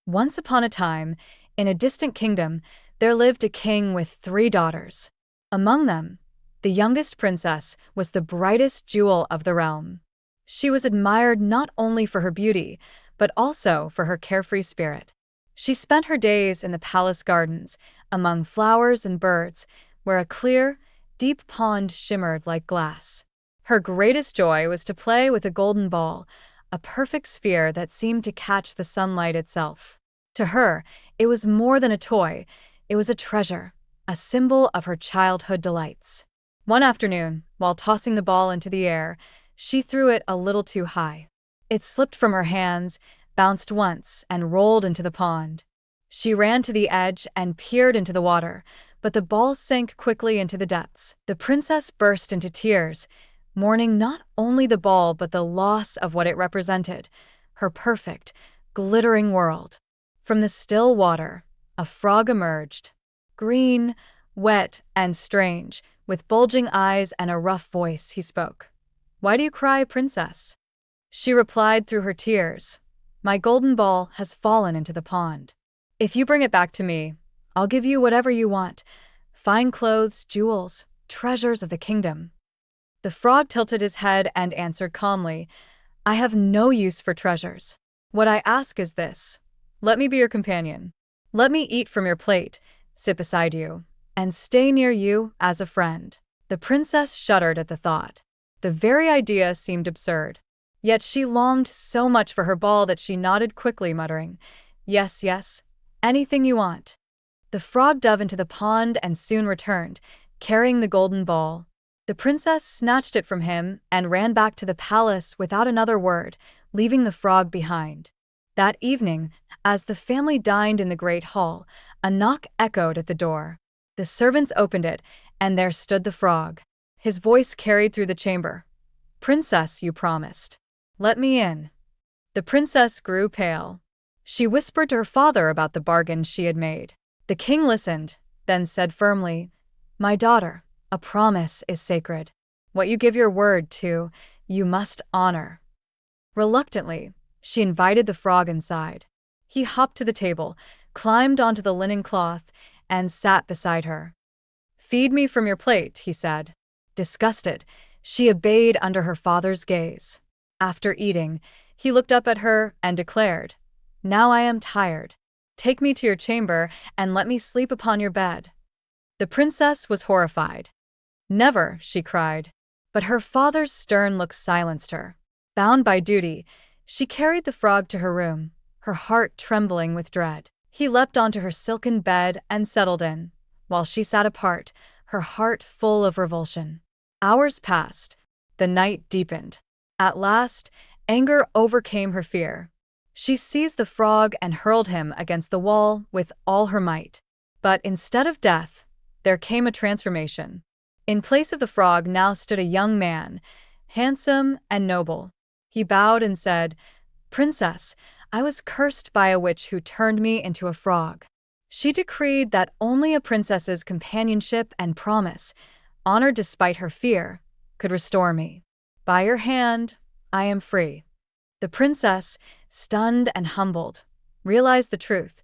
Once upon a time, in a distant kingdom, there lived a king with 3 daughters. Among them, the youngest princess was the brightest jewel of the realm. She was admired not only for her beauty, but also for her carefree spirit. She spent her days in the palace gardens, among flowers and birds, where a clear, deep pond shimmered like glass. Her greatest joy was to play with a golden ball, a perfect sphere that seemed to catch the sunlight itself. To her, it was more than a toy, it was a treasure, a symbol of her childhood delights. One afternoon, while tossing the ball into the air, she threw it a little too high. It slipped from her hands, bounced once, and rolled into the pond. She ran to the edge and peered into the water, but the ball sank quickly into the depths. The princess burst into tears, mourning not only the ball but the loss of what it represented, her perfect, glittering world. From the still water, a frog emerged. Green, wet, and strange, with bulging eyes and a rough voice, he spoke. "Why do you cry, princess?" She replied through her tears, "My golden ball has fallen into the pond. If you bring it back to me, I'll give you whatever you want, fine clothes, jewels, treasures of the kingdom." The frog tilted his head and answered calmly, "I have no use for treasures. What I ask is this. Let me be your companion. Let me eat from your plate, sit beside you, and stay near you as a friend." The princess shuddered at the thought. The very idea seemed absurd. Yet she longed so much for her ball that she nodded quickly, muttering, "Yes, yes, anything you want." The frog dove into the pond and soon returned, carrying the golden ball. The princess snatched it from him and ran back to the palace without another word, leaving the frog behind. That evening, as the family dined in the great hall, a knock echoed at the door. The servants opened it, and there stood the frog. His voice carried through the chamber. "Princess, you promised. Let me in." The princess grew pale. She whispered to her father about the bargain she had made. The king listened, then said firmly, "My daughter, a promise is sacred. What you give your word to, you must honor." Reluctantly, she invited the frog inside. He hopped to the table, climbed onto the linen cloth, and sat beside her. "Feed me from your plate," he said. Disgusted, she obeyed under her father's gaze. After eating, he looked up at her and declared, "Now I am tired. Take me to your chamber and let me sleep upon your bed." The princess was horrified. "Never," she cried. But her father's stern look silenced her. Bound by duty, she carried the frog to her room, her heart trembling with dread. He leapt onto her silken bed and settled in, while she sat apart, her heart full of revulsion. Hours passed. The night deepened. At last, anger overcame her fear. She seized the frog and hurled him against the wall with all her might. But instead of death, there came a transformation. In place of the frog now stood a young man, handsome and noble. He bowed and said, "Princess, I was cursed by a witch who turned me into a frog. She decreed that only a princess's companionship and promise, honored despite her fear, could restore me. By your hand, I am free." The princess, stunned and humbled, realized the truth.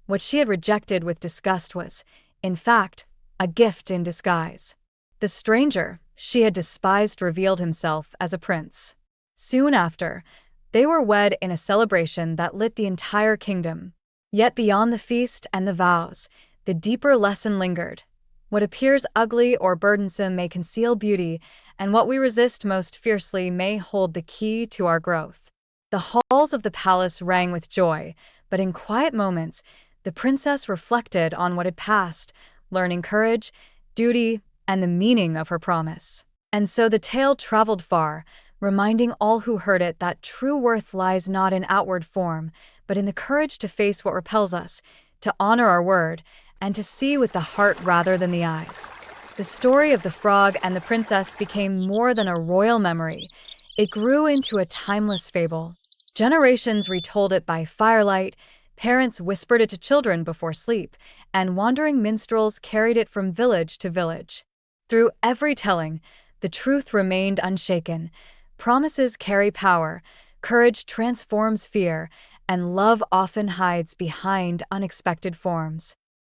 What she had rejected with disgust was, in fact, a gift in disguise. The stranger she had despised revealed himself as a prince. Soon after, they were wed in a celebration that lit the entire kingdom. Yet beyond the feast and the vows, the deeper lesson lingered. What appears ugly or burdensome may conceal beauty, and what we resist most fiercely may hold the key to our growth. The halls of the palace rang with joy, but in quiet moments, the princess reflected on what had passed, learning courage, duty, and the meaning of her promise. And so the tale traveled far, reminding all who heard it that true worth lies not in outward form, but in the courage to face what repels us, to honor our word, and to see with the heart rather than the eyes. The story of the frog and the princess became more than a royal memory. It grew into a timeless fable. Generations retold it by firelight, parents whispered it to children before sleep, and wandering minstrels carried it from village to village. Through every telling, the truth remained unshaken. Promises carry power, courage transforms fear, and love often hides behind unexpected forms.